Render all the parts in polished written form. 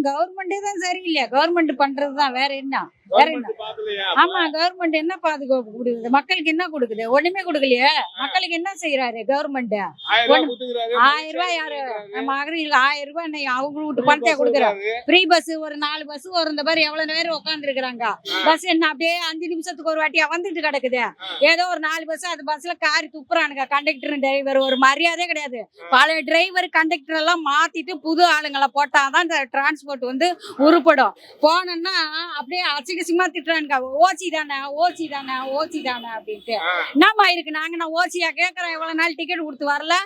கவர்மெண்டே தான் சரியில்லை. கவர்மெண்ட் பண்றதுதான் வேற என்ன வேற என்ன. ஆமா, கவர்மெண்ட் என்ன பாதுகாப்பு கொடுக்குது, மக்களுக்கு என்ன கொடுக்குது? ஒண்ணுமே கொடுக்கலையே. மக்களுக்கு என்ன செய்யறாரு கவர்மெண்ட்? 1000 ரூபாய் யாரு மகளிருக்கு 1000 ரூபாய் அவங்க வீட்டு பணத்தையே கொடுக்குறாரு. ஃப்ரீ பஸ் ஒரு 4 பஸ் வரும். இந்த மாதிரி எவ்வளவு நேரம் உட்கார்ந்து இருக்கிறாங்க. பஸ் என்ன அப்படியே 5 நிமிஷத்துக்கு ஒரு வாட்டியா வந்துட்டு கிடக்குது. ஏதோ ஒரு 4 பஸ், அது பஸ்ல காரி துப்புறானுங்க. கண்டக்டர் டிரைவர் ஒரு மரியாதையே கிடையாது. பல டிரைவர் கண்டக்டர் எல்லாம் மாத்திட்டு புது ஆளுங்களை போட்டாதான் இந்த டிரான்ஸ்போர்ட் வந்து உருப்படும். போனோம்னா அப்படியே அசிங்கமா திட்டுறானுங்க. ஓசி தானே, ஓசி தானே, ஓசி தானே அப்படின்ட்டு. என்னமா இருக்கு? நாங்க நான் ஓசியா கேட்கறேன். எவ்வளவு நாள் டிக்கெட் கொடுத்து வரல.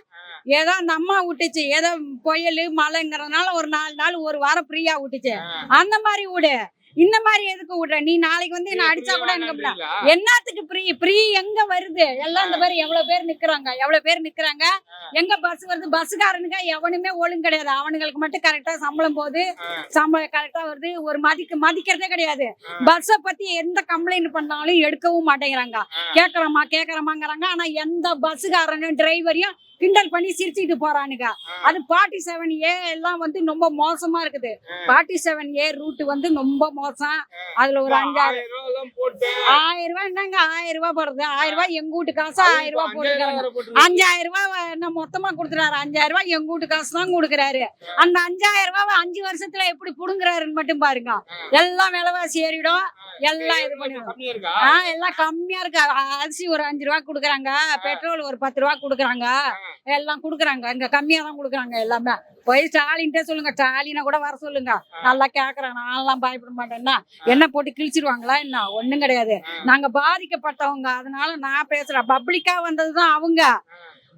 ஏதோ அந்த அம்மா விட்டுச்சு, ஏதோ புயல் மழைங்கிறதுனால ஒரு 4 நாள் ஒரு வாரம் ஃப்ரீயா விட்டுச்சு. அந்த மாதிரி விடு. இந்த மாதிரி எதுக்கு விடுற நீ? நாளைக்கு வந்து என்ன அடிச்சா கூட எனக்கு என்னத்துக்கு ஃப்ரீ? ஃப்ரீ எங்க வருது? எல்லாம் இந்த மாதிரி எவ்வளவு பேர் நிக்கிறாங்க. எங்க பஸ் வருது? பஸ்காரனுங்க எவனுமே ஒழுங்கு கிடையாது. அவனுங்களுக்கு மட்டும் கரெக்டா சம்பளம் போகுது, சம்பளம் கரெக்டா வருது. ஒரு மதிக்கிறதே கிடையாது. பஸ்ஸ பத்தி எந்த கம்ப்ளைண்ட் பண்ணாலும் எடுக்கவும் மாட்டேங்கிறாங்க. கேக்குறமாங்கிறாங்க. ஆனா எந்த பஸ்காரனும் டிரைவரையும் கிண்டல் பண்ணி சிரிச்சுட்டு போறானுங்க. அது 47A எல்லாம் வந்து ரொம்ப மோசமா இருக்குது. 47A ரூட் வந்து ரொம்ப மோசம். அதுல ஒரு 5000 ரூபாய் என்னங்க 1000 ரூபாய் போடுறது? 1000 ரூபாய் எங்க வீட்டு காசு 1000 ரூபாய் போட்டுக்கிறாங்க. 5000 ரூபாய் என்ன மொத்தமா கொடுத்துறாரு. 5000 ரூபாய் எங்க வீட்டு காசு தான் கொடுக்குறாரு. அந்த 5000 ரூபாய் 5 வருஷத்துல எப்படி புடுங்குறாருன்னு மட்டும் பாருங்க. எல்லாம் விலைவாசி ஏறிடும். எல்லாம் இது பண்ணிடும். எல்லாம் கம்மியா இருக்கு. அரிசி ஒரு 5 ரூபாய் கொடுக்குறாங்க. பெட்ரோல் ஒரு 10 ரூபாய் கொடுக்குறாங்க. எல்லாம் குடுக்குறாங்க. இங்க கம்மியா தான் குடுக்குறாங்க எல்லாமே. போய் ஸ்டாலின்ட்டே சொல்லுங்க. ஸ்டாலினை கூட வர சொல்லுங்க. நல்லா கேக்குறேன். நான்லாம் பயப்பட மாட்டேன்னா என்ன போட்டு கிழிச்சிருவாங்களா என்ன? ஒண்ணும் கிடையாது. நாங்க பாதிக்கப்பட்டவங்க. அதனால நான் பேசுறேன். பப்ளிக்கா வந்ததுதான்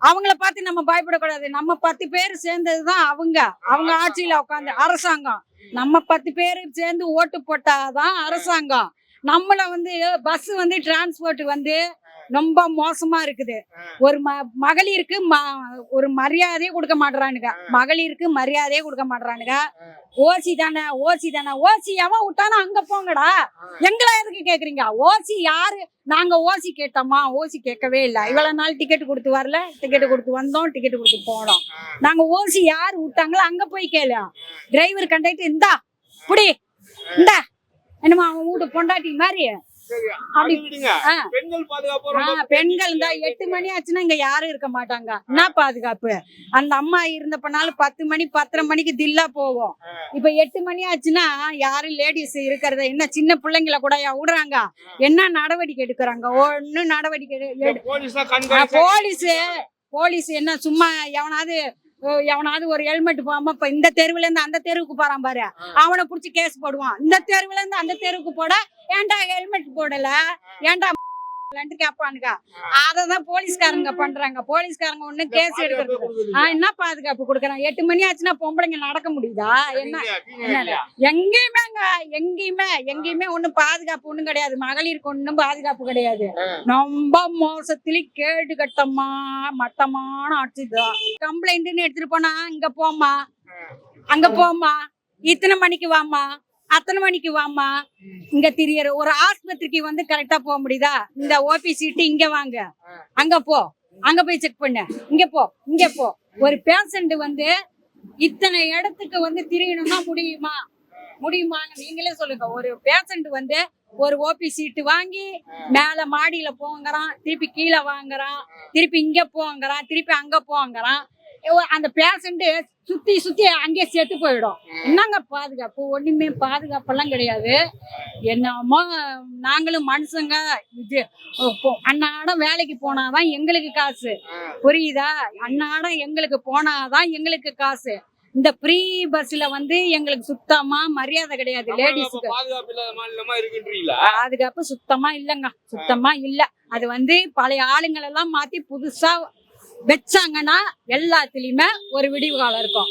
அவங்கள பார்த்து நம்ம பயப்படக்கூடாது. நம்ம 10 பேர் சேர்ந்ததுதான் அவங்க ஆட்சியில உட்காந்து அரசாங்கம். நம்ம 10 பேர் சேர்ந்து ஓட்டு போட்டாதான் அரசாங்கம். நம்மள வந்து பஸ் வந்து டிரான்ஸ்போர்ட் வந்து ரொம்ப மோசமா இருக்குது. ஒரு மகளிருக்கு ஒரு மரியாதையே கொடுக்க மாட்டேறானுங்க. ஓசி தானே, ஓசி எவன் விட்டானா அங்க போங்கடா. எங்களை எதுக்கு கேக்குறீங்க? ஓசி யாரு? நாங்க ஓசி கேட்டோமா? ஓசி கேட்கவே இல்லை. இவ்வளவு நாள் டிக்கெட் கொடுத்து வரல. டிக்கெட் கொடுத்து வந்தோம், டிக்கெட் கொடுத்து போனோம். நாங்க ஓசி யாரு விட்டாங்களோ அங்க போய் கேளு. டிரைவர் கண்டக்டர் இந்தா புடி இந்தா என்னமா அவன் வீட்டு பொண்டாட்டி மாதிரி பெண்கள் இந்த 8 மணி ஆச்சுன்னா இங்க யாரும் இருக்க மாட்டாங்க. என்ன பாதுகாப்பு? அந்த அம்மா இருந்தப்பனாலும் 10 மணி 10:30 மணிக்கு தில்லா போவோம். இப்ப 8 மணி ஆச்சுன்னா யாரும் லேடிஸ் இருக்கிறத என்ன சின்ன பிள்ளைங்கள கூட விடுறாங்க. என்ன நடவடிக்கை எடுக்கிறாங்க? ஒன்னும் நடவடிக்கை. போலீஸ் என்ன சும்மா எவனாவது ஒரு ஹெல்மெட் போகாம இப்ப இந்த தெருவுல இருந்து அந்த தெருவுக்கு போறான் பாரு, அவனை புடிச்சு கேஸ் போடுவான். இந்த தெருவுல இருந்து அந்த தெருவுக்கு போட ஏன்டா ஹெல்மெட் போடல, ஏன்டா கேட்பானுங்க. அததான் போலீஸ்காரங்க பண்றாங்க. போலீஸ்காரங்க ஒண்ணு கேஸ் எடுக்கிறது. என்ன பாதுகாப்பு கொடுக்குறாங்க? 8 மணி ஆச்சுன்னா பொம்பளைங்க நடக்க முடியுதா? என்ன எங்கேயுமே ஒண்ணும் பாதுகாப்பு ஒண்ணும் கிடையாது. மகளிருக்கு ஒண்ணும் பாதுகாப்பு கிடையாது. ரொம்ப மோசத்துல கேடு கட்டமா மட்டமான ஆட்சி தான். கம்ப்ளைண்ட்னு எடுத்துட்டு போனா இங்க போமா, அங்க போமா, இத்தனை மணிக்கு வாமா, அத்தனை மணிக்கு வாமா. இங்க திரியற ஒரு ஆஸ்பத்திரிக்கு வந்து கரெக்டா போக முடியுதா? இந்த ஓபி சீட்டு இங்க வாங்க, அங்க போ, அங்க போய் செக் பண்ண, இங்க போ. ஒரு பேஷண்ட் வந்து இத்தனை இடத்துக்கு வந்து திரியணும்னா முடியுமாங்க? நீங்களே சொல்லுங்க. ஒரு பேஷண்ட் வந்து ஒரு ஓபி சீட்டு வாங்கி மேல மாடியில போங்கிறான், திருப்பி கீழே வாங்குறான், திருப்பி இங்க போங்கிறான், திருப்பி அங்க போங்கிறான். அந்த பேஷண்ட் சுத்தி அங்கே செத்து போயிடும். என்னங்க பாதுகாப்பு? ஒண்ணுமே பாதுகாப்பெல்லாம் கிடையாது. என்னமோ நாங்களும் மனுஷங்க. அன்னாடம் வேலைக்கு போனாதான் எங்களுக்கு காசு, புரியுதா? அன்னாடம் எங்களுக்கு போனாதான் எங்களுக்கு காசு. இந்த ஃப்ரீ பஸ்ல வந்து எங்களுக்கு சுத்தமா மரியாதை கிடையாது. லேடிஸ்க்கு பாதுகாப்பு சுத்தமா இல்லைங்க, சுத்தமா இல்ல. அது வந்து பழைய ஆளுங்களை எல்லாம் மாத்தி புதுசா வச்சாங்கன்னா எல்லாத்துலயுமே ஒரு விடிவு காலம் இருக்கும்.